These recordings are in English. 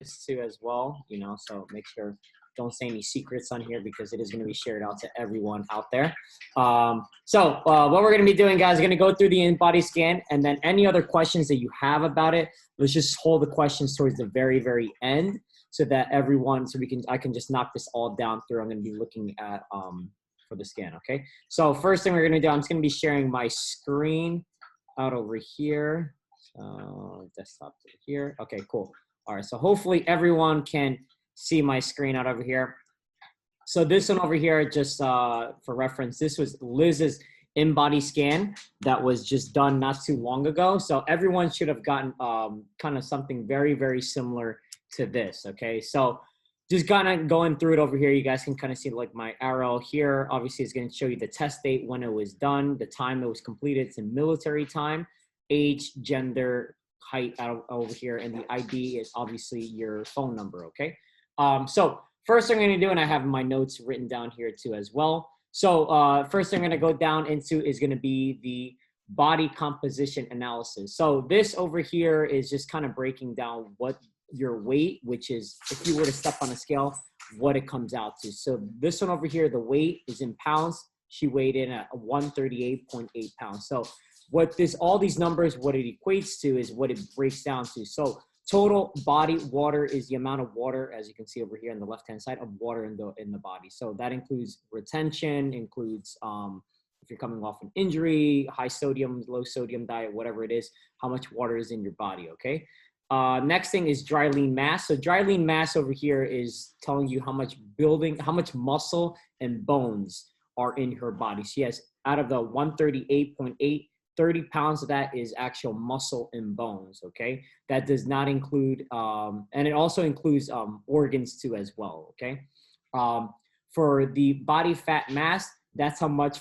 this too as well, you know, so make sure don't say any secrets on here because it is going to be shared out to everyone out there. What we're going to be doing, guys, is going to go through the Inbody Scan, and then any other questions that you have about it, let's just hold the questions towards the very, very end so that I can just knock this all down through. I'm going to be looking at for the scan, okay? So first thing we're going to do, I'm just going to be sharing my screen out over here. Desktop to here. Okay, cool. All right, so hopefully everyone can see my screen out over here. So this one over here, just for reference, this was Liz's Inbody Scan that was just done not too long ago. So everyone should have gotten kind of something very, very similar to this, okay? So just kind of going through it over here, you guys can kind of see like my arrow here. Obviously, it's going to show you the test date, when it was done, the time it was completed. It's in military time, age, gender, height out over here, and the ID is obviously your phone number, okay? So first thing I'm going to do, and I have my notes written down here too as well. So first thing I'm going to go down into is going to be the body composition analysis. So this over here is just kind of breaking down what your weight, which is if you were to step on a scale, what it comes out to. So this one over here, the weight is in pounds. She weighed in at 138.8 pounds. So what all these numbers, what it equates to is what it breaks down to. So total body water is the amount of water, as you can see over here on the left-hand side, of water in the body. So that includes retention, includes if you're coming off an injury, high sodium, low sodium diet, whatever it is, how much water is in your body, okay? Next thing is dry lean mass. So dry lean mass over here is telling you how much muscle and bones are in her body. She has, out of the 138.8, 30 pounds of that is actual muscle and bones, okay? That does not include, and it also includes organs too as well, okay? For the body fat mass, that's how much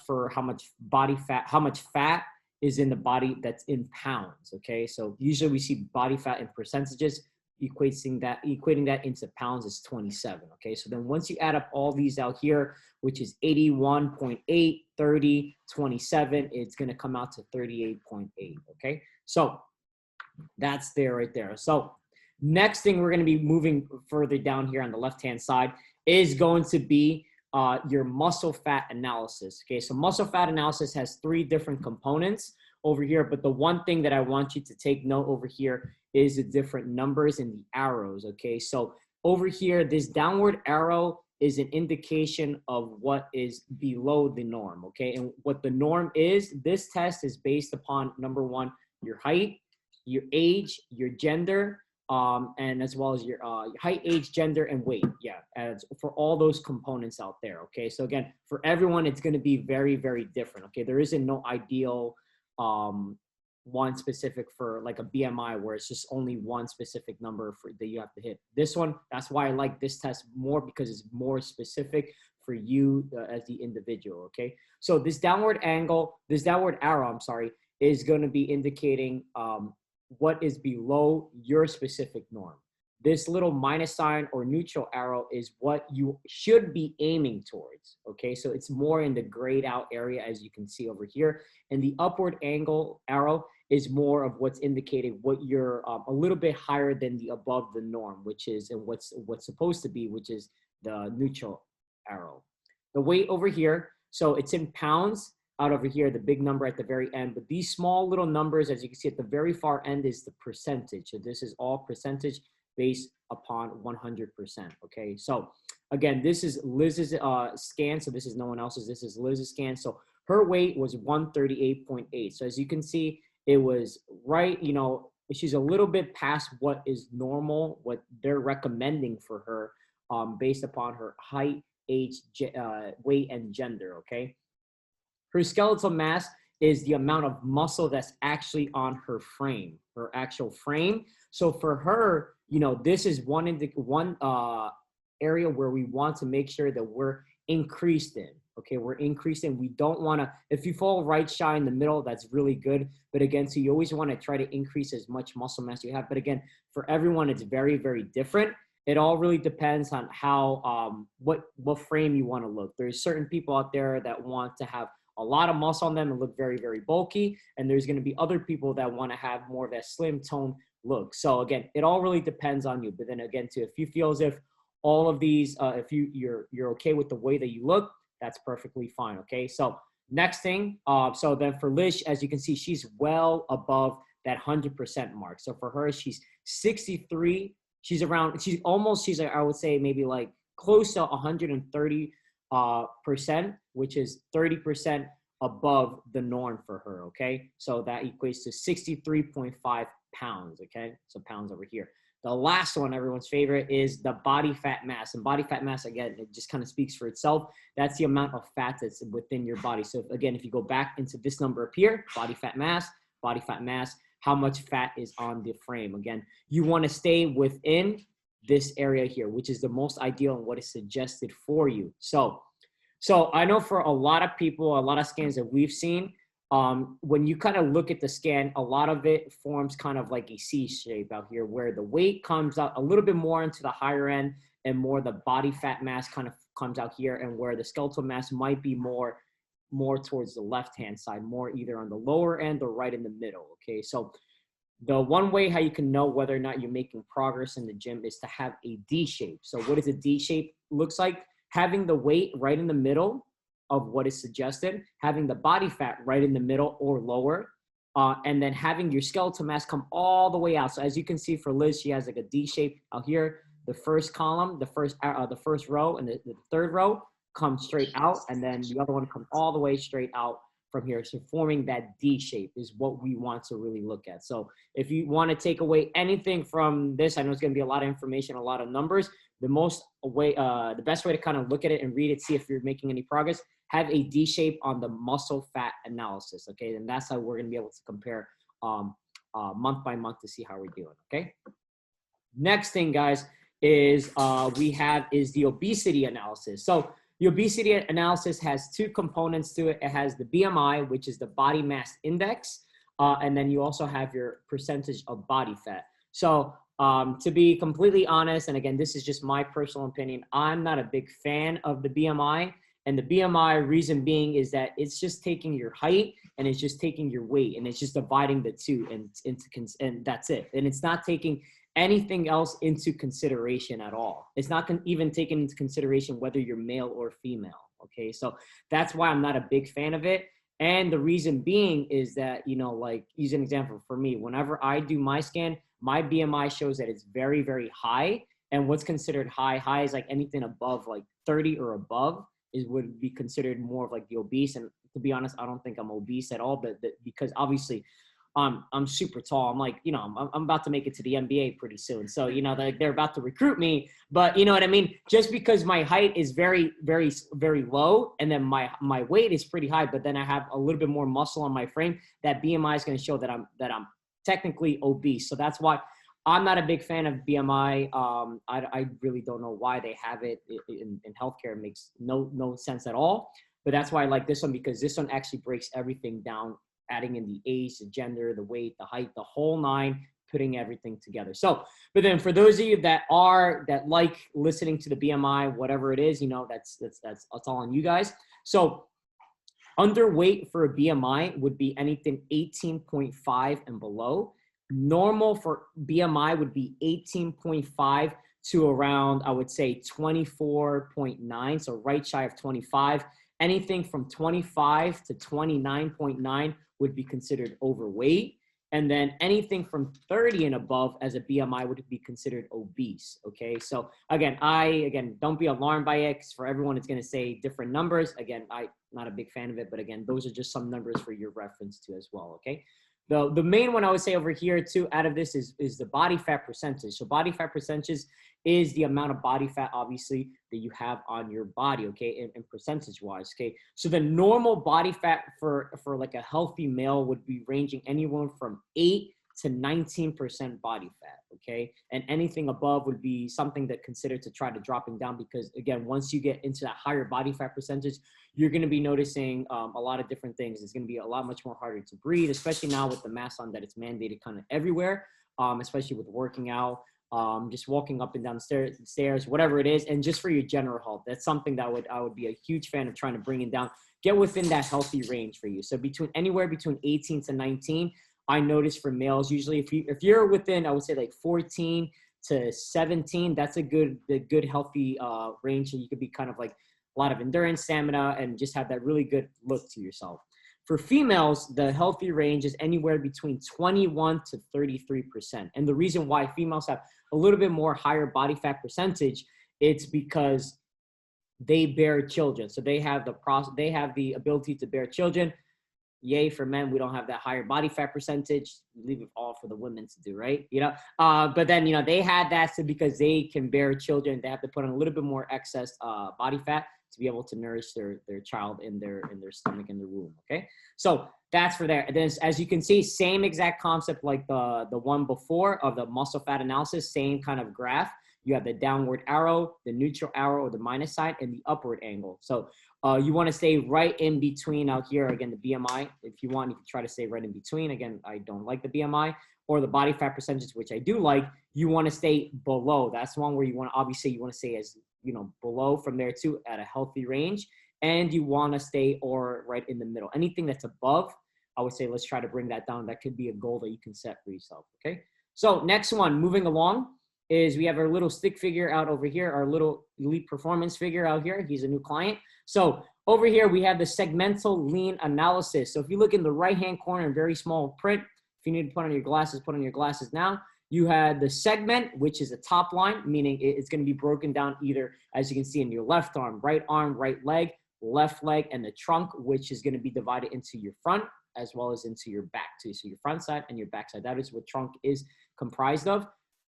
fat is in the body that's in pounds, okay? So usually we see body fat in percentages, equating that into pounds is 27, okay? So then once you add up all these out here, which is 81.8, 30, 27, it's gonna come out to 38.8, okay? So that's there right there. So next thing we're gonna be moving further down here on the left-hand side is going to be your muscle fat analysis, okay? So muscle fat analysis has 3 different components over here, but the one thing that I want you to take note over here is the different numbers and the arrows, okay? So over here, this downward arrow is an indication of what is below the norm, okay? And what the norm is, this test is based upon, number 1, your height, your age, your gender, and as well as your height, age, gender, and weight. Yeah, as for all those components out there, okay? So again, for everyone, it's gonna be very, very different, okay? There isn't no ideal one specific for like a BMI where it's just only one specific number that you have to hit. This one, that's why I like this test more, because it's more specific for you as the individual, okay? So this downward arrow, I'm sorry, is gonna be indicating what is below your specific norm. This little minus sign or neutral arrow is what you should be aiming towards, okay? So it's more in the grayed out area, as you can see over here. And the upward angle arrow is more of what's indicating what you're a little bit higher than the above the norm, which is, and what's supposed to be, which is the neutral arrow. The weight over here, so it's in pounds out over here, the big number at the very end, but these small little numbers, as you can see at the very far end, is the percentage. So this is all percentage based upon 100%, okay? So again, this is Liz's scan, so this is no one else's, this is Liz's scan. So her weight was 138.8. So as you can see, it was right, you know, she's a little bit past what is normal, what they're recommending for her based upon her height, age, weight, and gender, okay? Her skeletal mass is the amount of muscle that's actually on her frame, her actual frame. So for her, you know, this is one area where we want to make sure that we're increased in, okay? We're increasing. We don't want to, if you fall right shy in the middle, that's really good. But again, so you always want to try to increase as much muscle mass you have. But again, for everyone, it's very, very different. It all really depends on how, what frame you want to look. There's certain people out there that want to have a lot of muscle on them and look very, very bulky. And there's going to be other people that want to have more of that slim tone look. So again, it all really depends on you. But then again, too, if you feel as if all of these, if you're okay with the way that you look, that's perfectly fine. Okay. So next thing, so then for Liz, as you can see, she's well above that 100% mark. So for her, she's 63. She's around, she's like, I would say maybe like close to 130 percent, which is 30% above the norm for her. Okay. So that equates to 63.5 pounds. Okay. So pounds over here. The last one, everyone's favorite, is the body fat mass. And body fat mass, again, it just kind of speaks for itself. That's the amount of fat that's within your body. So again, if you go back into this number up here, body fat mass, how much fat is on the frame. Again, you want to stay within this area here, which is the most ideal and what is suggested for you. So I know for a lot of people, a lot of scans that we've seen, when you kind of look at the scan, a lot of it forms kind of like a C shape out here, where the weight comes out a little bit more into the higher end and more the body fat mass kind of comes out here, and where the skeletal mass might be more towards the left-hand side, more either on the lower end or right in the middle. Okay, so the one way how you can know whether or not you're making progress in the gym is to have a D shape. So what does a D shape looks like? Having the weight right in the middle of what is suggested, having the body fat right in the middle or lower, and then having your skeletal mass come all the way out. So as you can see for Liz, she has like a D shape out here. The first column, the first row, and the third row come straight out, and then the other one comes all the way straight out from here. So forming that D shape is what we want to really look at. So if you want to take away anything from this, I know it's going to be a lot of information, a lot of numbers. The best way to kind of look at it and read it, see if you're making any progress, have a D shape on the muscle fat analysis. Okay, and that's how we're going to be able to compare month by month to see how we're doing. Okay. Next thing, guys, is the obesity analysis. So the obesity analysis has two components to it. It has the BMI, which is the body mass index, and then you also have your percentage of body fat. So to be completely honest, and again, this is just my personal opinion, I'm not a big fan of the BMI. And the BMI reason being is that it's just taking your height and it's just taking your weight and it's just dividing the two and that's it. And it's not taking anything else into consideration at all. It's not even taking into consideration whether you're male or female. Okay, so that's why I'm not a big fan of it. And the reason being is that, like, use an example for me, whenever I do my scan, my BMI shows that it's very, very high. And what's considered high is like anything above like 30 or above would be considered more of like the obese. And to be honest, I don't think I'm obese at all, but because obviously I'm super tall. I'm like, I'm about to make it to the NBA pretty soon. So, they're about to recruit me, but you know what I mean? Just because my height is very, very, very low, and then my weight is pretty high, but then I have a little bit more muscle on my frame, that BMI is going to show that I'm technically obese. So that's why I'm not a big fan of BMI. I really don't know why they have it in healthcare. It makes no sense at all. But that's why I like this one, because this one actually breaks everything down, adding in the age, the gender, the weight, the height, the whole nine, putting everything together. So, but then for those of you that like listening to the BMI, whatever it is, that's all on you guys. So underweight for a BMI would be anything 18.5 and below. Normal for BMI would be 18.5 to around, I would say 24.9. So right shy of 25. Anything from 25 to 29.9 would be considered overweight. And then anything from 30 and above as a BMI would be considered obese. Okay. So again, don't be alarmed by it, because for everyone, it's going to say different numbers. Again, I'm not a big fan of it, but again, those are just some numbers for your reference to as well. Okay. The main one I would say over here too, out of this is the body fat percentage. So body fat percentage is the amount of body fat, obviously, that you have on your body, okay, and percentage wise, okay. So the normal body fat for like a healthy male would be ranging anywhere from 8 to 19% body fat, okay, and anything above would be something that considered to try to dropping down, because again, once you get into that higher body fat percentage, you're going to be noticing a lot of different things. It's going to be a lot much more harder to breathe, especially now with the mask on that it's mandated kind of everywhere, especially with working out, just walking up and down the stairs, whatever it is, and just for your general health. That's something that I would be a huge fan of trying to bring it down, get within that healthy range for you. So anywhere between 18 to 19. I noticed for males, usually if you're within, I would say like 14 to 17, that's a good healthy range. And you could be kind of like a lot of endurance, stamina, and just have that really good look to yourself. For females, the healthy range is anywhere between 21 to 33%. And the reason why females have a little bit more higher body fat percentage, it's because they bear children. So they have the ability to bear children. Yay for men, we don't have that higher body fat percentage. Leave it all for the women to do, right? But then they had that because they can bear children. They have to put on a little bit more excess body fat to be able to nourish their child in their stomach, in their womb. Okay, so that's for there. And then as you can see, same exact concept like the one before of the muscle fat analysis. Same kind of graph. You have the downward arrow, the neutral arrow, or the minus side, and the upward angle. So you want to stay right in between out here. Again, the BMI, if you want, you can try to stay right in between. Again, I don't like the BMI or the body fat percentage, which I do like. You want to stay below. That's one where you want to, obviously, you want to stay as, below from there too at a healthy range. And you want to stay or right in the middle. Anything that's above, I would say, let's try to bring that down. That could be a goal that you can set for yourself. Okay. So next one, moving along, is we have our little stick figure out over here, our little elite performance figure out here. He's a new client. So over here, we have the segmental lean analysis. So if you look in the right-hand corner in very small print, if you need to put on your glasses now. You had the segment, which is a top line, meaning it's going to be broken down either, as you can see, in your left arm, right leg, left leg, and the trunk, which is going to be divided into your front as well as into your back too. So your front side and your back side. That is what trunk is comprised of.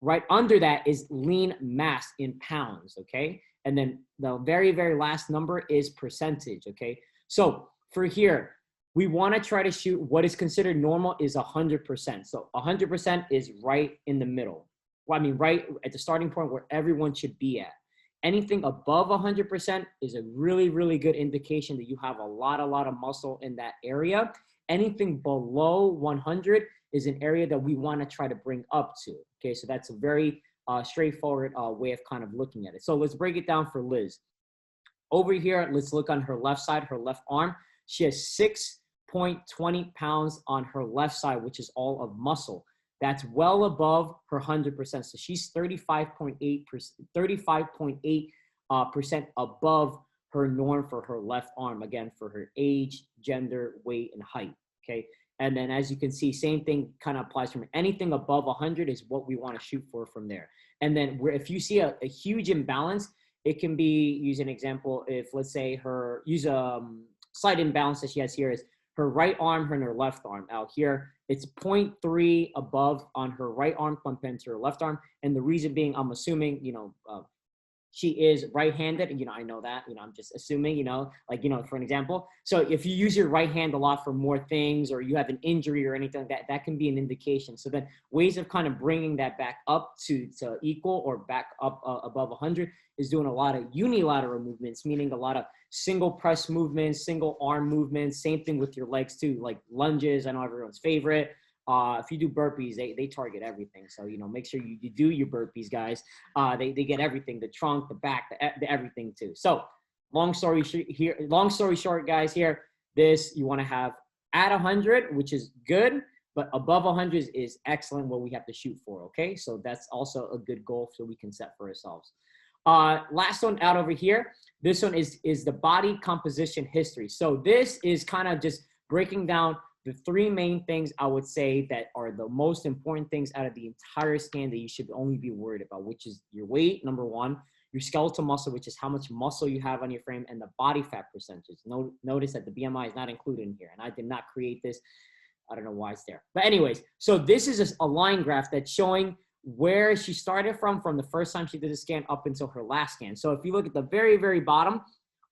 Right under that is lean mass in pounds, okay? And then the very, very last number is percentage, okay? So for here, we want to try to shoot what is considered normal is 100%. So 100% is right in the middle. Well, I mean, right at the starting point where everyone should be at. Anything above 100% is a really, really good indication that you have a lot of muscle in that area. Anything below 100 is an area that we want to try to bring up to. Okay, so that's a very straightforward way of kind of looking at it. So let's break it down for Liz. Over here, let's look on her left side, her left arm. She has 6.20 pounds on her left side, which is all of muscle. That's well above her 100%. So she's 35.8% above her norm for her left arm, again, for her age, gender, weight, and height, okay? And then as you can see, same thing kind of applies from anything above 100 is what we want to shoot for from there. And then if you see a huge imbalance, it can be, use an example, if let's say use a slight imbalance that she has here is her right arm and her left arm out here. It's 0.3 above on her right arm compared to her left arm. And the reason being, I'm assuming, she is right-handed, I know that, I'm just assuming, for an example. So if you use your right hand a lot for more things, or you have an injury or anything like that, that can be an indication. So then ways of kind of bringing that back up to equal or back up above 100 is doing a lot of unilateral movements, meaning a lot of single press movements, single arm movements, same thing with your legs too, like lunges. I know everyone's favorite. If you do burpees, they target everything. So, make sure you do your burpees, guys. They get everything, the trunk, the back, the everything too. So long story short, guys, here, you want to have at 100, which is good, but above 100 is excellent, what we have to shoot for. Okay. So that's also a good goal so we can set for ourselves. Last one out over here. This one is the body composition history. So this is kind of just breaking down the three main things I would say that are the most important things out of the entire scan that you should only be worried about, which is your weight, number one, your skeletal muscle, which is how much muscle you have on your frame, and the body fat percentage. Notice that the BMI is not included in here, and I did not create this. I don't know why it's there. But anyways, so this is a line graph that's showing where she started from the first time she did the scan up until her last scan. So if you look at the very, very bottom,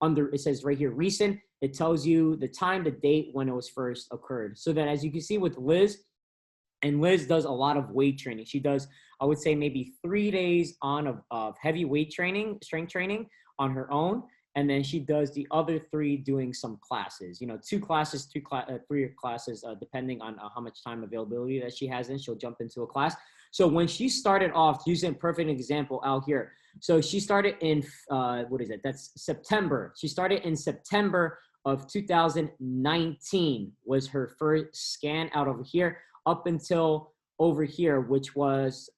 it says right here, recent. It tells you the time, the date when it was first occurred. So then as you can see with Liz, and Liz does a lot of weight training. She does, I would say, maybe 3 days of heavy weight training, strength training on her own. And then she does the other 3 doing some classes, 2 classes, 3 classes, depending on how much time availability that she has in, she'll jump into a class. So when she started off, using a perfect example out here. So she started in, that's September. She started in September of 2019 was her first scan out over here. up until over here, which was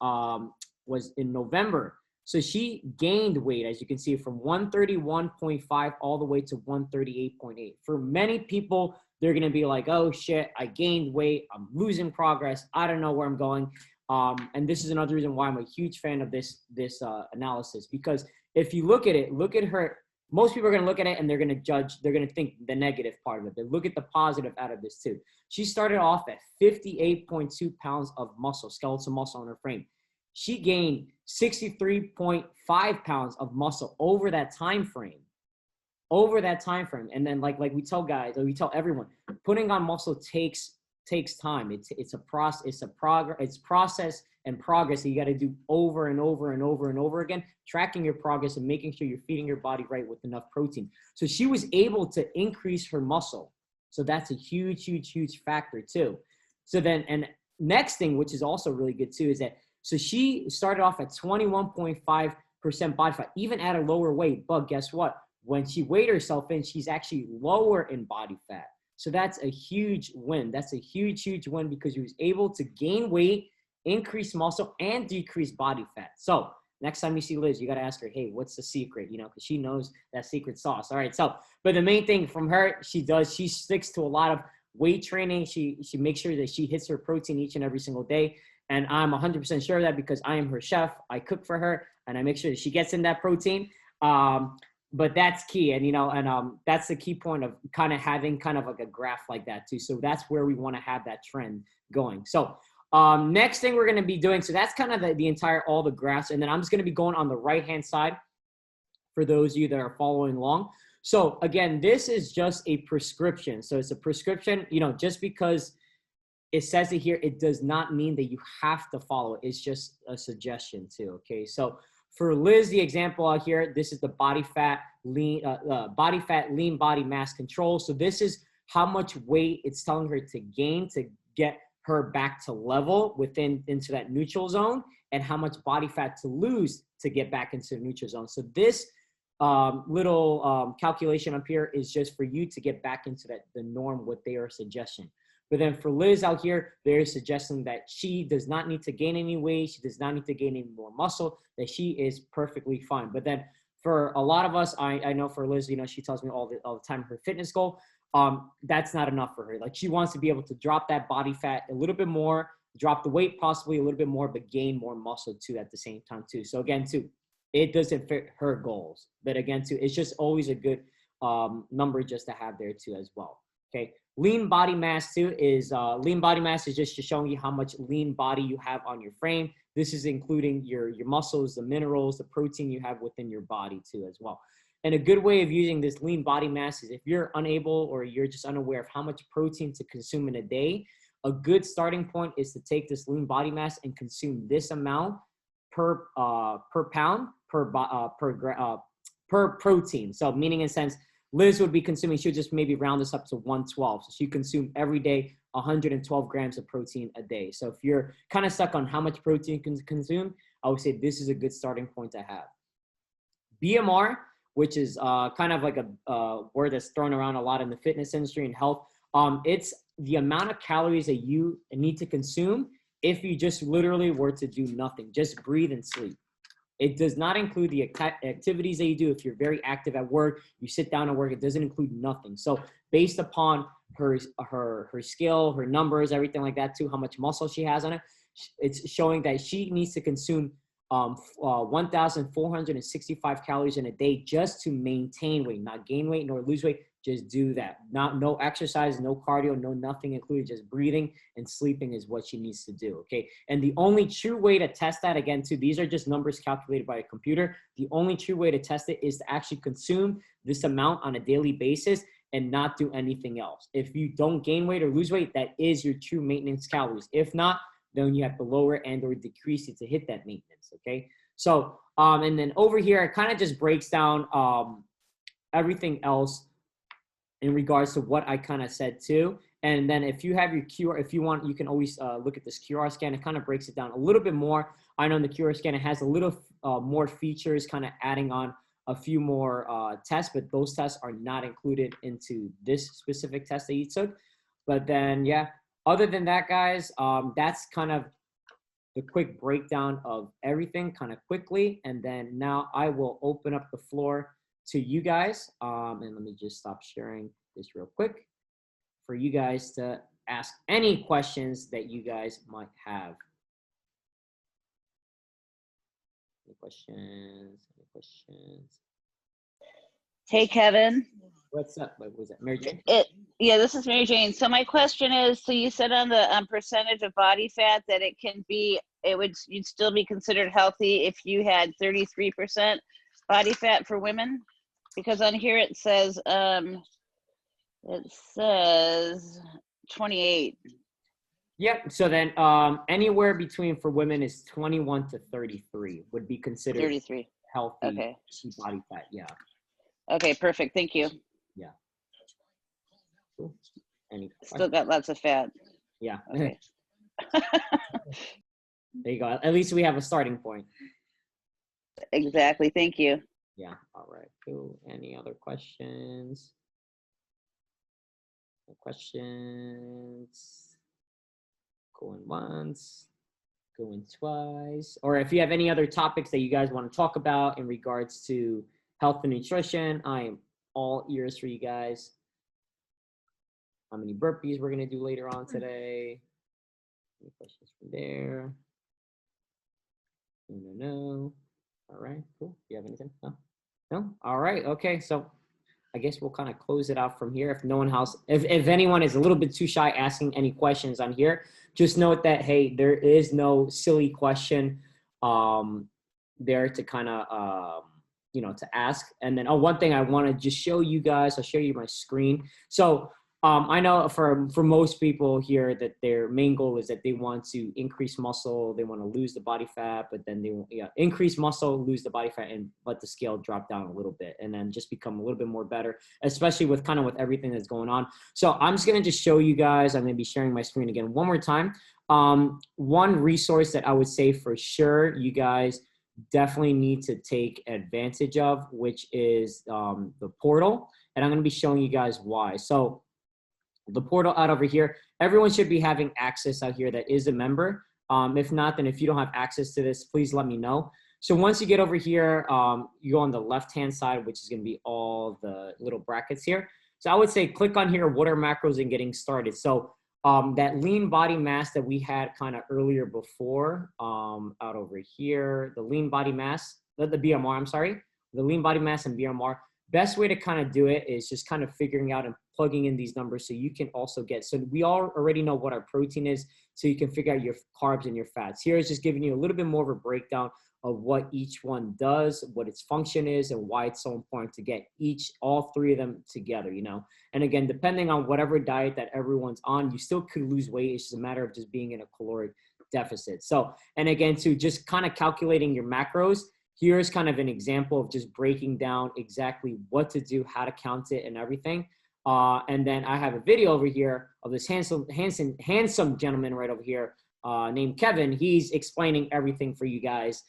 in November. So she gained weight, as you can see, from 131.5 all the way to 138.8. For many people, they're going to be like, oh shit, I gained weight, I'm losing progress, I don't know where I'm going. And this is another reason why I'm a huge fan of this analysis, because if you look at it, look at her. Most people are going to look at it and they're going to judge, they're going to think the negative part of it. But look at the positive out of this too. She started off at 58.2 pounds of muscle, skeletal muscle on her frame. She gained 63.5 pounds of muscle over that time frame. And then like we tell guys, or we tell everyone, putting on muscle takes time. It's a process, it's process and progress that you got to do over and over and over and over again, tracking your progress and making sure you're feeding your body right with enough protein. So she was able to increase her muscle. So that's a huge factor too. So then, and next thing, which is also really good too, is that, so she started off at 21.5% body fat, even at a lower weight. But guess what? When she weighed herself in, she's actually lower in body fat. So that's a huge win. That's a huge win, because she was able to gain weight, increase muscle, and decrease body fat. So next time you see Liz, you got to ask her, hey, what's the secret? You know, because she knows that secret sauce. All right. So, but the main thing from her, she sticks to a lot of weight training. She makes sure that she hits her protein each and every single day. And I'm 100% sure of that, because I am her chef. I cook for her and I make sure that she gets in that protein. But that's key. And, you know, and that's the key point of kind of having kind of like a graph like that too. So that's where we want to have that trend going. So next thing we're going to be doing, so that's kind of the entire, all the graphs. And then I'm just going to be going on the right-hand side for those of you that are following along. So again, this is just a prescription. So it's a prescription, you know, just because it says it here, it does not mean that you have to follow it. It's just a suggestion too. Okay. So for Liz, the example out here, this is the body fat, lean body mass control. So this is how much weight it's telling her to gain to get her back to level into that neutral zone, and how much body fat to lose to get back into the neutral zone. So this little calculation up here is just for you to get back into the norm, what they are suggesting. But then for Liz out here, they're suggesting that she does not need to gain any weight. She does not need to gain any more muscle, that she is perfectly fine. But then for a lot of us, I know for Liz, you know, she tells me all the time her fitness goal, that's not enough for her. Like, she wants to be able to drop that body fat a little bit more, drop the weight possibly a little bit more, but gain more muscle too at the same time too. So again, too, it doesn't fit her goals. But again, too, it's just always a good number just to have there too as well. Okay. Lean body mass too is lean body mass is just showing you how much lean body you have on your frame. This is including your muscles, the minerals, the protein you have within your body too as well. And a good way of using this lean body mass is if you're unable or you're just unaware of how much protein to consume in a day, a good starting point is to take this lean body mass and consume this amount per pound per protein. So meaning in a sense, Liz would be consuming, she would just maybe round this up to 112. So she consume every day 112 grams of protein a day. So if you're kind of stuck on how much protein you can consume, I would say this is a good starting point to have. BMR, which is kind of like a word that's thrown around a lot in the fitness industry and health. It's the amount of calories that you need to consume if you just literally were to do nothing, just breathe and sleep. It does not include the activities that you do. If you're very active at work, you sit down at work, it doesn't include nothing. So based upon her skill, her numbers, everything like that too, how much muscle she has on it, it's showing that she needs to consume 1,465 calories in a day just to maintain weight, not gain weight nor lose weight. Just do that. No exercise, no cardio, no nothing included. Just breathing and sleeping is what she needs to do. Okay. And the only true way to test that, again, too, these are just numbers calculated by a computer. The only true way to test it is to actually consume this amount on a daily basis and not do anything else. If you don't gain weight or lose weight, that is your true maintenance calories. If not, then you have to lower and or decrease it to hit that maintenance. Okay. So, and then over here, it kind of just breaks down everything else in regards to what I kind of said too. And then if you have your QR, if you want, you can always look at this QR scan. It kind of breaks it down a little bit more. I know in the QR scan, it has a little more features, kind of adding on a few more tests, but those tests are not included into this specific test that you took. But then, yeah, other than that, guys, that's kind of the quick breakdown of everything kind of quickly. And then now I will open up the floor to you guys. And let me just stop sharing this real quick for you guys to ask any questions that you guys might have. Any questions? Any questions? Hey, Kevin. What's up? What was that, Mary Jane? Yeah, this is Mary Jane. So my question is, so you said on the percentage of body fat that it can be, you'd still be considered healthy if you had 33% body fat for women? Because on here it says 28. Yep. So then anywhere between for women is 21 to 33 would be considered 33. Healthy Okay. body fat. Yeah. Okay, perfect. Thank you. Yeah. Cool. Any Still got lots of fat. Yeah. Okay. There you go. At least we have a starting point. Exactly. Thank you. Yeah. All right. Cool. Any other questions? No questions? Going once, going twice. Or if you have any other topics that you guys want to talk about in regards to health and nutrition, I am all ears for you guys. How many burpees we're going to do later on today? Any questions from there? No. All right, cool. Do you have anything? No? All right, okay. So I guess we'll kind of close it out from here. If no one else, if anyone is a little bit too shy asking any questions on here, just note that, hey, there is no silly question there to kind of, to ask. And then, one thing I want to just show you guys, I'll show you my screen. So I know for most people here that their main goal is that they want to increase muscle, they want to lose the body fat, but then they increase muscle, lose the body fat, and let the scale drop down a little bit, and then just become a little bit more better, especially with with everything that's going on. So I'm just gonna just show you guys. I'm gonna be sharing my screen again one more time. One resource that I would say for sure you guys definitely need to take advantage of, which is the portal, and I'm gonna be showing you guys why. So the portal out over here, everyone should be having access out here that is a member. If not, then if you don't have access to this, please let me know. So once you get over here, you go on the left-hand side, which is going to be all the little brackets here. So I would say click on here, what are macros and getting started. So that lean body mass that we had kind of earlier before out over here, the lean body mass, the BMR, I'm sorry, the lean body mass and BMR. Best way to kind of do it is just kind of figuring out and plugging in these numbers so you can also get, so we all already know what our protein is, so you can figure out your carbs and your fats. Here is just giving you a little bit more of a breakdown of what each one does, what its function is, and why it's so important to get all three of them together, And again, depending on whatever diet that everyone's on, you still could lose weight. It's just a matter of just being in a caloric deficit. So, and again, to just kind of calculating your macros, here's kind of an example of just breaking down exactly what to do, how to count it, and everything. And then I have a video over here of this handsome gentleman right over here named Kevin. He's explaining everything for you guys,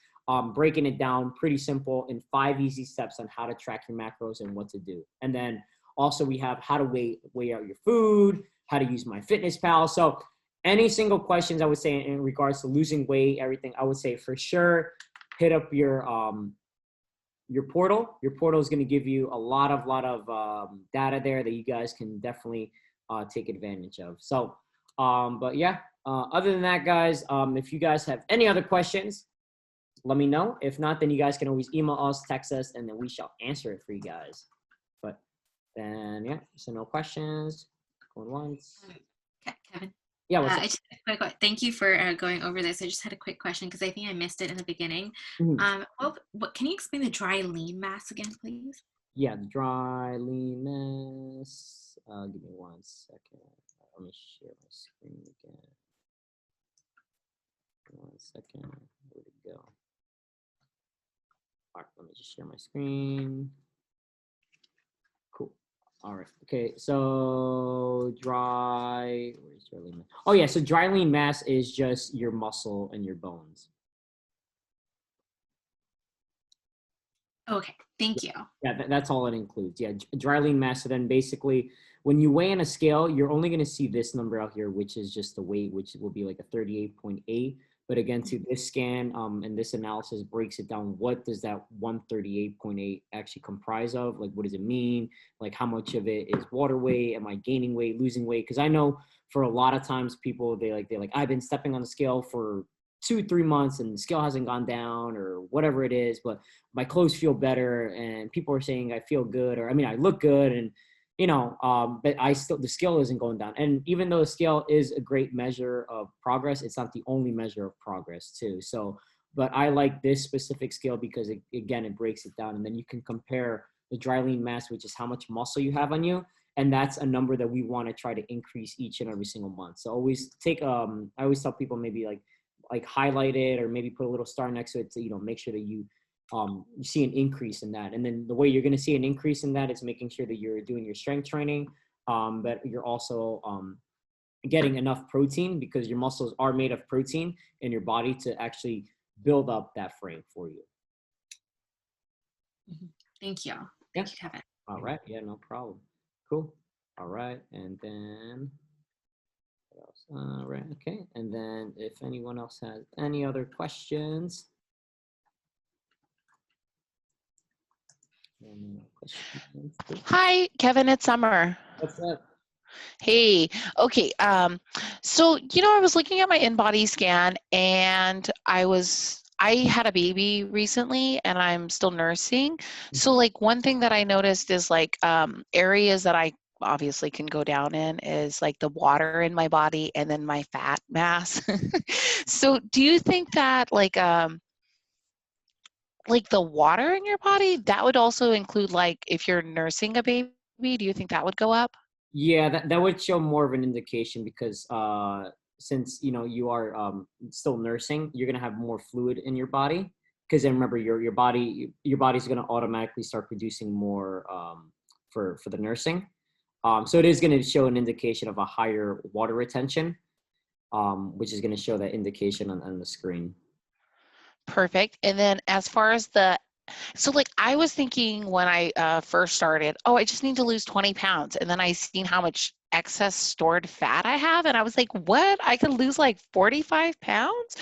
breaking it down pretty simple in 5 easy steps on how to track your macros and what to do. And then also we have how to weigh out your food, how to use MyFitnessPal. So any single questions I would say in regards to losing weight, everything, I would say for sure hit up your portal. Your portal is going to give you a lot of data there that you guys can definitely take advantage of. So, but yeah, other than that, guys, if you guys have any other questions, let me know. If not, then you guys can always email us, text us, and then we shall answer it for you guys. But then, yeah, so no questions. Going once. Kevin. Yeah, I just had a quick, thank you for going over this. I just had a quick question because I think I missed it in the beginning. Mm-hmm. What can you explain the dry lean mass again, please? Yeah, the dry lean mass. Give me 1 second. Let me share my screen again. 1 second. Where'd it go? All right, let me just share my screen. Cool. All right. Okay. So where's dry lean mass? Oh yeah. So dry lean mass is just your muscle and your bones. Okay, thank you. Yeah, that's all it includes. Yeah, dry lean mass. So then basically, when you weigh in a scale, you're only going to see this number out here, which is just the weight, which will be like a 38.8. But again, to this scan and this analysis breaks it down. What does that 138.8 actually comprise of? Like, what does it mean? Like, how much of it is water weight? Am I gaining weight, losing weight? Because I know for a lot of times people, they're like, I've been stepping on the scale for 2-3 months and the scale hasn't gone down or whatever it is, but my clothes feel better and people are saying I feel good, or I mean I look good, and but the scale isn't going down. And even though the scale is a great measure of progress, it's not the only measure of progress too. So but I like this specific scale because it breaks it down, and then you can compare the dry lean mass, which is how much muscle you have on you, and that's a number that we want to try to increase each and every single month. So always take I always tell people maybe like highlight it or maybe put a little star next to it to make sure that you see an increase in that. And then the way you're going to see an increase in that is making sure that you're doing your strength training, but you're also getting enough protein, because your muscles are made of protein in your body to actually build up that frame for you. Thank you. Yeah. Thank you, Kevin. All right. Yeah, no problem. Cool. All right. And then what else? All right. Okay. And then if anyone else has any other questions. Hi, Kevin, it's Summer. What's up? Hey, okay. So, I was looking at my Inbody Scan and I had a baby recently and I'm still nursing. So like one thing that I noticed is like areas that I obviously can go down in is like the water in my body and then my fat mass. So do you think that like the water in your body, that would also include like if you're nursing a baby, do you think that would go up? Yeah, that would show more of an indication because since you are still nursing, you're gonna have more fluid in your body. Because then remember, your body's gonna automatically start producing more for the nursing. So it is gonna show an indication of a higher water retention, which is gonna show that indication on the screen. Perfect. And then as far as so like I was thinking when I first started, oh, I just need to lose 20 pounds. And then I seen how much excess stored fat I have. And I was like, what? I could lose like 45 pounds?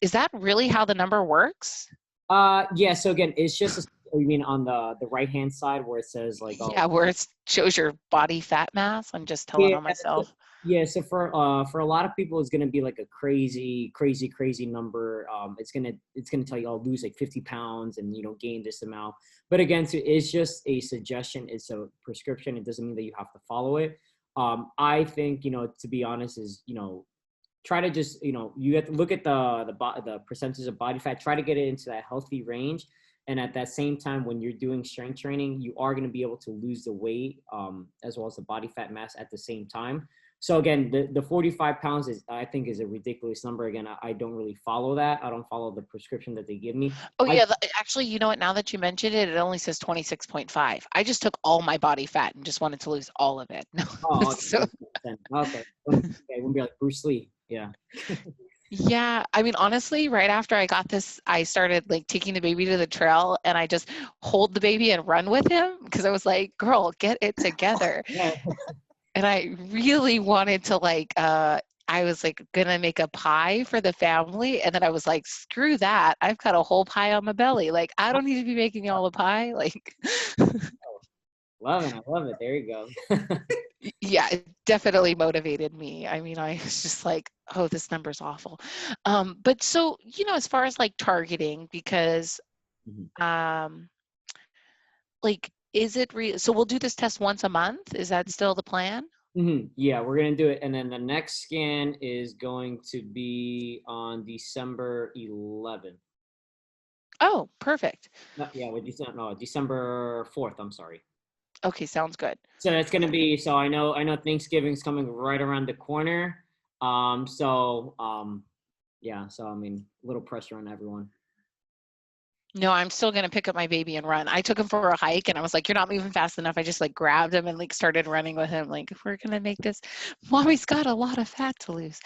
Is that really how the number works? Yeah, so again, it's just you mean on the right-hand side where it says like, oh, Yeah, where it shows your body fat mass. I'm just telling yeah, on myself. yeah. So for a lot of people, it's gonna be like a crazy number. It's gonna tell you, I'll lose like 50 pounds and gain this amount. But again, so it's just a suggestion. It's a prescription. It doesn't mean that you have to follow it. I think to be honest is try to just you have to look at the percentage of body fat. Try to get it into that healthy range. And at that same time, when you're doing strength training, you are going to be able to lose the weight as well as the body fat mass at the same time. So again, the 45 pounds I think is a ridiculous number. Again, I don't really follow that. I don't follow the prescription that they give me. Oh yeah, actually, you know what? Now that you mentioned it, it only says 26.5. I just took all my body fat and just wanted to lose all of it. Oh, So, okay. It wouldn't be like Bruce Lee. Yeah. yeah, I mean, honestly, right after I got this, I started like taking the baby to the trail and I just hold the baby and run with him because I was like, girl, get it together. Yeah. And I really wanted to like, I was like gonna make a pie for the family. And then I was like, screw that. I've got a whole pie on my belly. Like, I don't need to be making y'all a pie. Like, Love it. I love it. There you go. yeah, it definitely motivated me. I mean, I was just like, oh, this number's awful. But so, as far as like targeting, because like, is it real? So we'll do this test once a month. Is that still the plan? Yeah, we're going to do it. And then the next scan is going to be on December 11th. Oh, perfect. December 4th. I'm sorry. Okay, sounds good. So that's going to be, so I know Thanksgiving's coming right around the corner. Yeah, so I mean, a little pressure on everyone. No, I'm still going to pick up my baby and run. I took him for a hike and I was like, you're not moving fast enough. I just like grabbed him and like started running with him. Like, we're going to make this. Mommy's got a lot of fat to lose.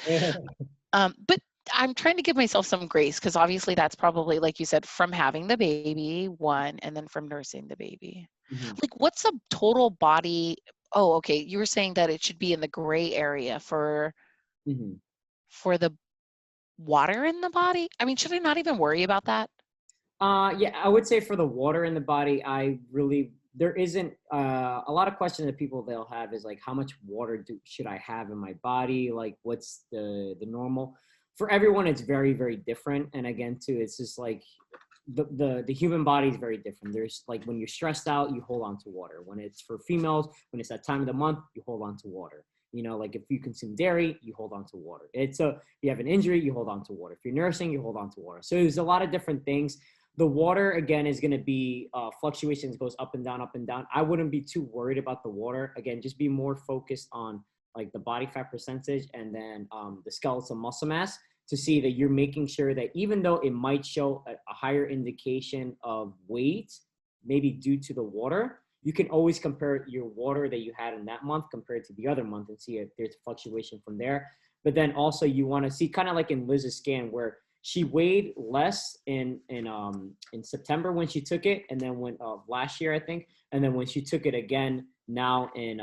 But I'm trying to give myself some grace because obviously that's probably, like you said, from having the baby, one, and then from nursing the baby. Like, what's a total body? Oh, okay. You were saying that it should be in the gray area for the water in the body. I mean, should I not even worry about that? Yeah, I would say for the water in the body, there isn't a lot of questions that people they'll have is like, how much water should I have in my body? Like, what's the normal? For everyone, it's very, very different. And again, too, it's just like the human body is very different. There's like when you're stressed out, you hold on to water. When it's for females, when it's that time of the month, you hold on to water. You know, like if you consume dairy, you hold on to water. If you have an injury, you hold on to water. If you're nursing, you hold on to water. So there's a lot of different things. The water, again, is going to be fluctuations, goes up and down, up and down. I wouldn't be too worried about the water. Again, just be more focused on like the body fat percentage and then the skeletal muscle mass to see that you're making sure that even though it might show a higher indication of weight, maybe due to the water, you can always compare your water that you had in that month compared to the other month and see if there's a fluctuation from there. But then also you want to see kind of like in Liz's scan where she weighed less in September when she took it, and then when last year I think, and then when she took it again now in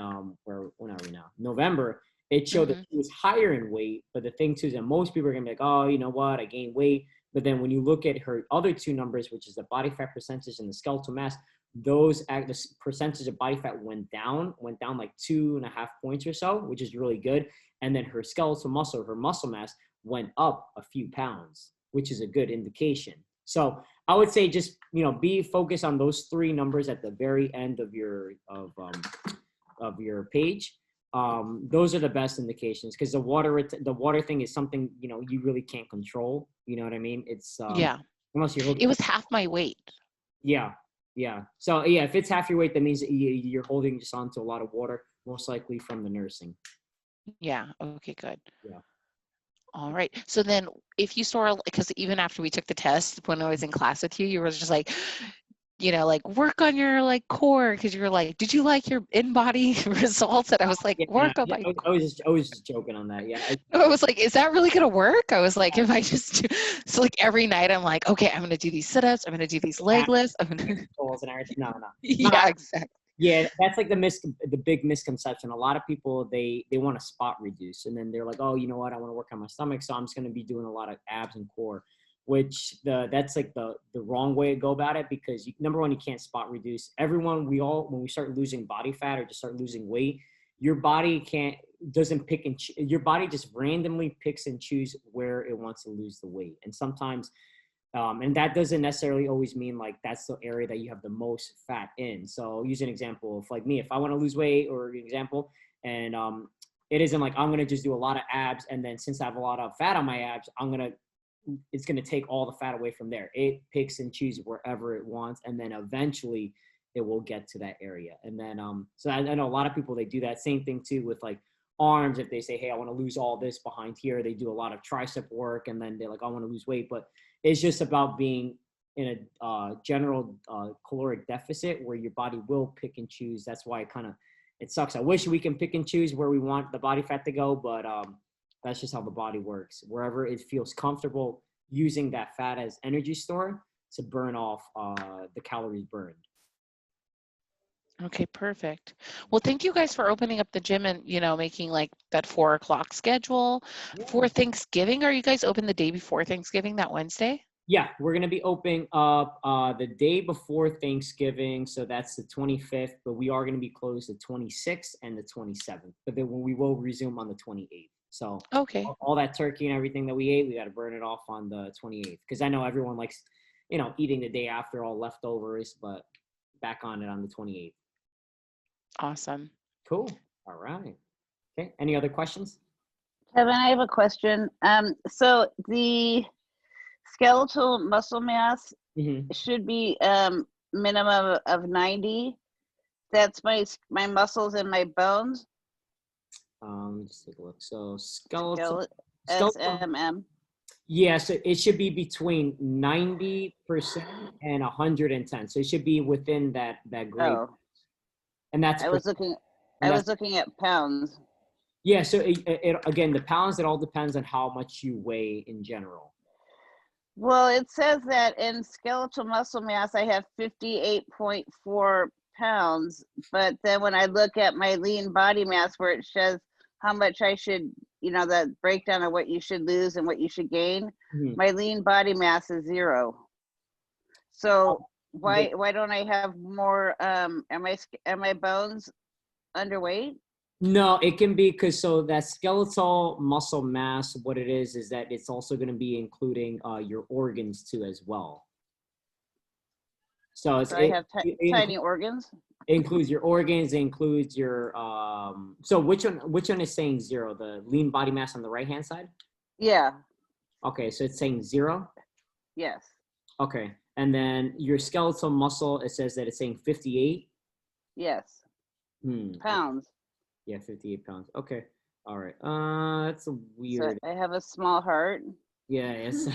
when are we now? November, it showed that she was higher in weight. But the thing too is that most people are gonna be like, oh, you know what, I gained weight. But then when you look at her other two numbers, which is the body fat percentage and the skeletal mass, the percentage of body fat went down like 2.5 points or so, which is really good. And then her skeletal muscle, her muscle mass went up a few pounds, which is a good indication. So I would say just, be focused on those three numbers at the very end of your page. Those are the best indications because the water thing is something, you really can't control. You know what I mean? It's Yeah. Unless you're It was half my weight. Yeah. So yeah, if it's half your weight, that means that you're holding just onto a lot of water, most likely from the nursing. Yeah. Okay, good. Yeah. All right. So then if you saw, because even after we took the test, when I was in class with you, you were just like, like work on your like core. Cause you were like, did you like your in-body results? And I was like, work on my I was just joking on that. Yeah. I was like, is that really going to work? I was like, if I just so like every night I'm like, okay, I'm going to do these sit-ups. I'm going to do these leg lifts. I'm going to and everything. No. Yeah, exactly. Yeah, that's like the big misconception. A lot of people, they want to spot reduce, and then they're like, oh, you know what? I want to work on my stomach, so I'm just going to be doing a lot of abs and core, which that's like the wrong way to go about it because number one, you can't spot reduce. When we start losing body fat or just start losing weight, your body doesn't pick and your body just randomly picks and choose where it wants to lose the weight, and sometimes. And that doesn't necessarily always mean like that's the area that you have the most fat in. So I'll use an example of like me, if I want to lose weight or an example, and it isn't like I'm going to just do a lot of abs. And then since I have a lot of fat on my abs, it's going to take all the fat away from there. It picks and chooses wherever it wants. And then eventually it will get to that area. And then, so I know a lot of people, they do that same thing too with like arms. If they say, hey, I want to lose all this behind here, they do a lot of tricep work. And then they're like, I want to lose weight, but it's just about being in a general caloric deficit where your body will pick and choose. That's why it sucks. I wish we can pick and choose where we want the body fat to go, but that's just how the body works. Wherever it feels comfortable using that fat as energy store to burn off the calories burned. Okay, perfect. Well, thank you guys for opening up the gym and, making like that 4:00 schedule for Thanksgiving. Are you guys open the day before Thanksgiving, that Wednesday? Yeah, we're going to be opening up the day before Thanksgiving. So that's the 25th, but we are going to be closed the 26th and the 27th. But then we will resume on the 28th. So okay, all that turkey and everything that we ate, we got to burn it off on the 28th. Because I know everyone likes, eating the day after all leftovers, but back on it on the 28th. Awesome. Cool. All right. Okay. Any other questions? Kevin, I have a question. So the skeletal muscle mass should be minimum of 90. That's my muscles and my bones. Let me just take a look. So skeletal SMM. Yeah, so it should be between 90% and 110. So it should be within that grade. Oh. And that's I was looking at pounds. Yeah, so again, the pounds, it all depends on how much you weigh in general. Well, it says that in skeletal muscle mass, I have 58.4 pounds, but then when I look at my lean body mass where it says how much I should, the breakdown of what you should lose and what you should gain, my lean body mass is 0. So why don't I have more, am my bones underweight? No, it can be because so that skeletal muscle mass, what it is that it's also going to be including your organs too as well. So I have tiny organs. It includes your organs. It includes your So which one is saying 0? The lean body mass on the right hand side? Yeah. Okay, so it's saying 0. Yes. Okay, and then your skeletal muscle, it says that it's saying 58. Yes. Pounds. Yeah, 58 pounds. Okay. All right. That's a weird. So I have a small heart. Yeah, yes.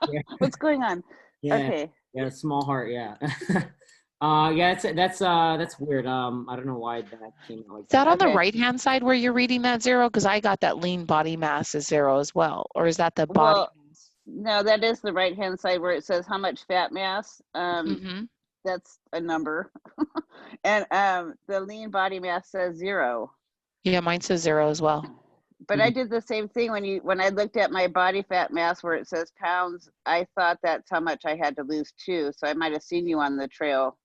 Yeah. What's going on? Yeah. Okay. Yeah, small heart, yeah. Yeah, that's weird. I don't know why that came out like Is that that. on the right-hand side where you're reading that 0? Because I got that lean body mass is 0 as well. Or is that the body mass? No, that is the right-hand side where it says how much fat mass. That's a number. And the lean body mass says 0. Yeah, mine says 0 as well. But I did the same thing when I looked at my body fat mass where it says pounds. I thought that's how much I had to lose too. So I might have seen you on the trail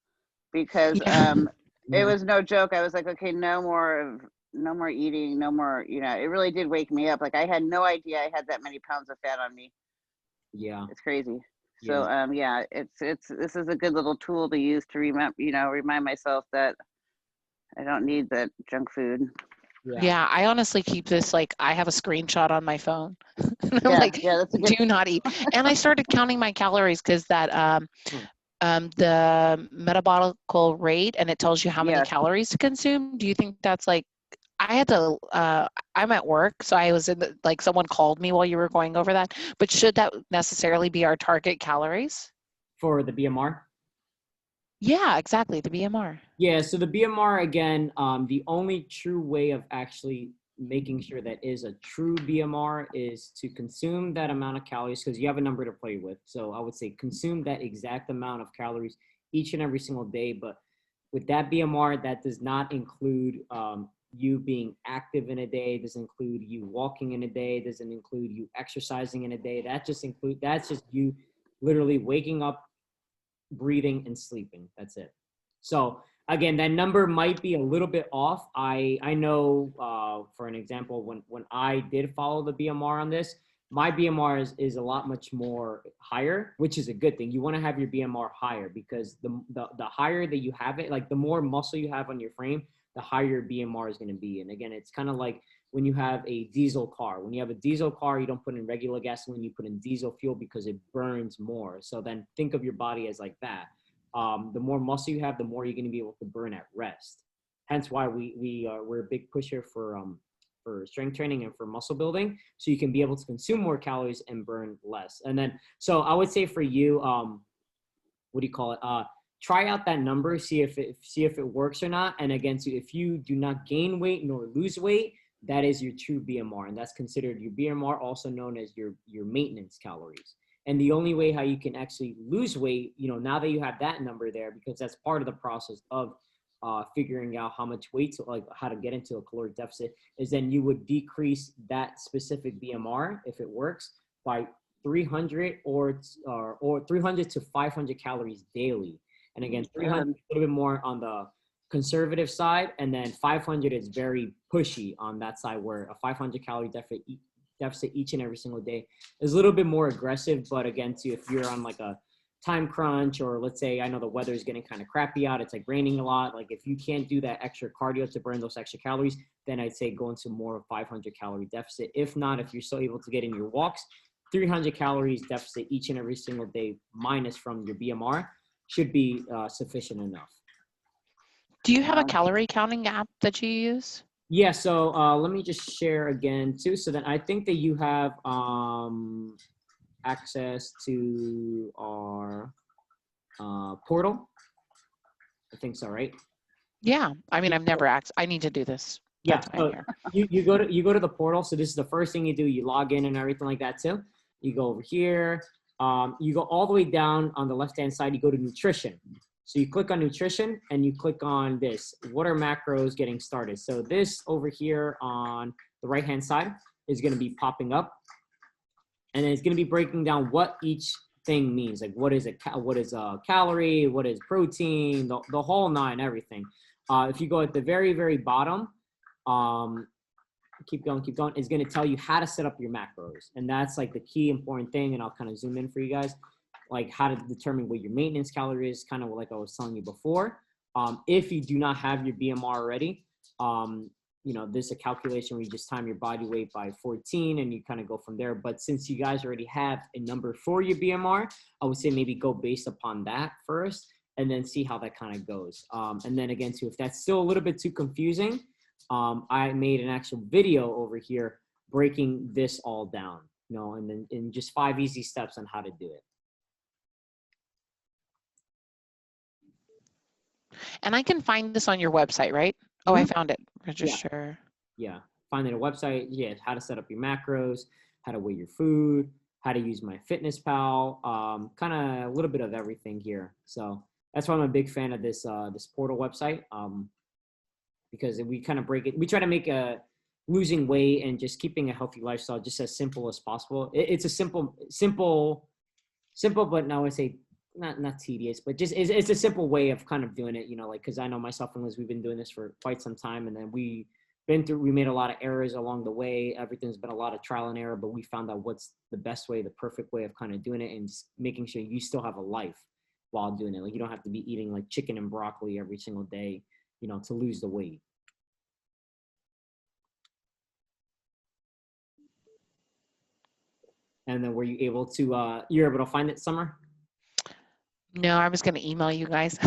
because it was no joke. I was like, okay, no more eating, no more. It really did wake me up. Like I had no idea I had that many pounds of fat on me. Yeah, it's crazy. So this is a good little tool to use to remind myself that I don't need that junk food. Yeah, I honestly keep this, like, I have a screenshot on my phone. I'm do not eat. And I started counting my calories because that the metabolical rate, and it tells you how many calories to consume. Do you think that's like, I had to, I'm at work, so I was someone called me while you were going over that, but should that necessarily be our target calories? For the BMR? Yeah, exactly, the BMR. Yeah, so the BMR, again, the only true way of actually making sure that is a true BMR is to consume that amount of calories, because you have a number to play with. So I would say consume that exact amount of calories each and every single day. But with that BMR, that does not include you being active in a day, doesn't include you walking in a day, doesn't include you exercising in a day. That's just you literally waking up, breathing, and sleeping. That's it. So again, that number might be a little bit off. I know for an example, when I did follow the BMR on this, my BMR is a lot much more higher, which is a good thing. You want to have your BMR higher because the higher that you have it, like the more muscle you have on your frame, the higher your BMR is going to be. And again, it's kind of like when you have a diesel car. When you have a diesel car, you don't put in regular gasoline, you put in diesel fuel because it burns more. So then think of your body as like that. The more muscle you have, the more you're going to be able to burn at rest. Hence why we're a big pusher for strength training and for muscle building, so you can be able to consume more calories and burn less. And then, so I would say for you, what do you call it? Try out that number, see if it works or not. And again, so if you do not gain weight nor lose weight, that is your true BMR, and that's considered your BMR, also known as your maintenance calories. And the only way how you can actually lose weight, now that you have that number there, because that's part of the process of figuring out how much weight, like how to get into a caloric deficit, is then you would decrease that specific BMR, if it works, by 300 or 300 to 500 calories daily. And again, 300 is a little bit more on the conservative side, and then 500 is very pushy on that side, where a 500 calorie deficit each and every single day is a little bit more aggressive. But again, too, if you're on like a time crunch, or let's say, I know the weather is getting kind of crappy out, it's like raining a lot, like if you can't do that extra cardio to burn those extra calories, then I'd say go into more of 500 calorie deficit. If not, if you're still able to get in your walks, 300 calories deficit each and every single day minus from your BMR should be sufficient enough. Do you have a calorie counting app that you use? Yeah, so let me just share again too. So then I think that you have access to our portal. I think so, right? Yeah, I mean, I've never I need to do this. Yeah, That's why so I'm here. you go to the portal. So this is the first thing you do. You log in and everything like that too. You go over here. You go all the way down on the left-hand side. You go to nutrition. So you click on nutrition and you click on this. What are macros getting started? So this over here on the right-hand side is going to be popping up, and then it's going to be breaking down what each thing means. Like what is a calorie, what is protein, the whole nine, everything. If you go at the very, very bottom, keep going, it's going to tell you how to set up your macros. And that's like the key important thing. And I'll kind of zoom in for you guys, like how to determine what your maintenance calorie is, kind of like I was telling you before. If you do not have your BMR already, you know, there's a calculation where you just time your body weight by 14 and you kind of go from there. But since you guys already have a number for your BMR, I would say maybe go based upon that first and then see how that kind of goes. And then again, too, if that's still a little bit too confusing, I made an actual video over here breaking this all down, you know, and then in just 5 easy steps on how to do it. And I can find this on your website, right? Oh, I found it. Register. Yeah. Find it a website. Yeah. How to set up your macros, how to weigh your food, how to use MyFitnessPal, kind of a little bit of everything here. So that's why I'm a big fan of this, this portal website. Because we kind of break it. We try to make losing weight and just keeping a healthy lifestyle just as simple as possible. It's a simple, but now I would say not tedious, but just it's a simple way of kind of doing it, you know, like, cause I know myself and Liz, we've been doing this for quite some time, and then we made a lot of errors along the way. Everything's been a lot of trial and error, but we found out what's the best way, the perfect way of kind of doing it and just making sure you still have a life while doing it. Like you don't have to be eating like chicken and broccoli every single day, you know, to lose the weight. And then were you able to, you're able to find it, Summer? No, I was going to email you guys.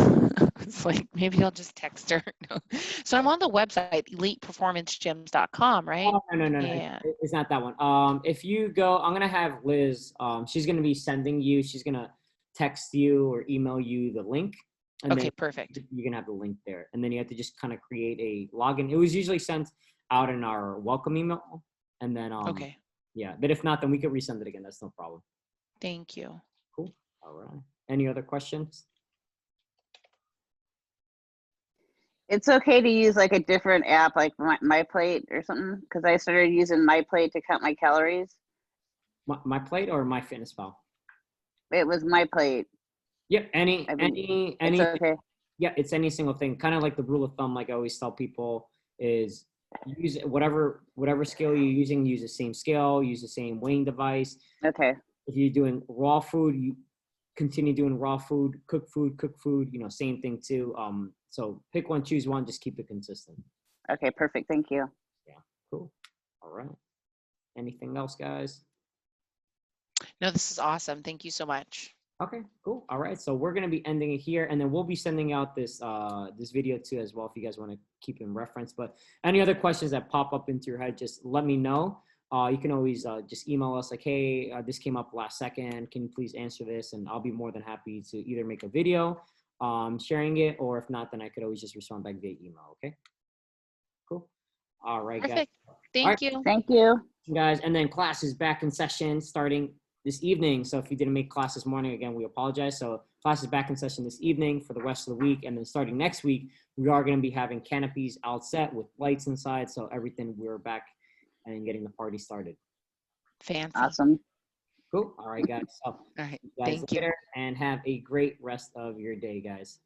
It's like, maybe I'll just text her. No. So I'm on the website, eliteperformancegyms.com, right? Oh, no. Yeah. It's not that one. If you go, I'm going to have Liz, she's going to be sending you, she's going to text you or email you the link. And Okay, then perfect. you can have the link there. And then you have to just kind of create a login. It was usually sent out in our welcome email. And then, Okay. yeah, but if not, then we could resend it again. That's no problem. Thank you. Cool. All right. Any other questions? It's okay to use like a different app, like MyPlate or something, because I started using MyPlate to count my calories. My plate or MyFitnessPal? It was MyPlate. Yep. Any. It's okay. Yeah, it's any single thing. Kind of like the rule of thumb, like I always tell people, is use whatever scale you're using, use the same scale, use the same weighing device. Okay. If you're doing raw food, you continue doing raw food, cook food, you know, same thing too. So pick one, choose one, just keep it consistent. Okay, perfect. Thank you. Yeah, cool. All right. Anything else, guys? No, this is awesome. Thank you so much. Okay, cool. All right, so we're gonna be ending it here, and then we'll be sending out this this video too as well if you guys want to keep in reference. But any other questions that pop up into your head, just let me know. You can always just email us like, hey, this came up last second. Can you please answer this? And I'll be more than happy to either make a video sharing it, or if not, then I could always just respond back via email. Okay, cool. All right, Perfect. guys. Thank you. Thank you. Guys, and then class is back in session starting this evening. So if you didn't make class this morning, again, we apologize. So class is back in session this evening for the rest of the week. And then starting next week, we are going to be having canopies outset with lights inside. So everything, we're back and getting the party started. Fancy. Awesome. Cool. All right, guys. So All right. guys Thank you. later and have a great rest of your day, guys.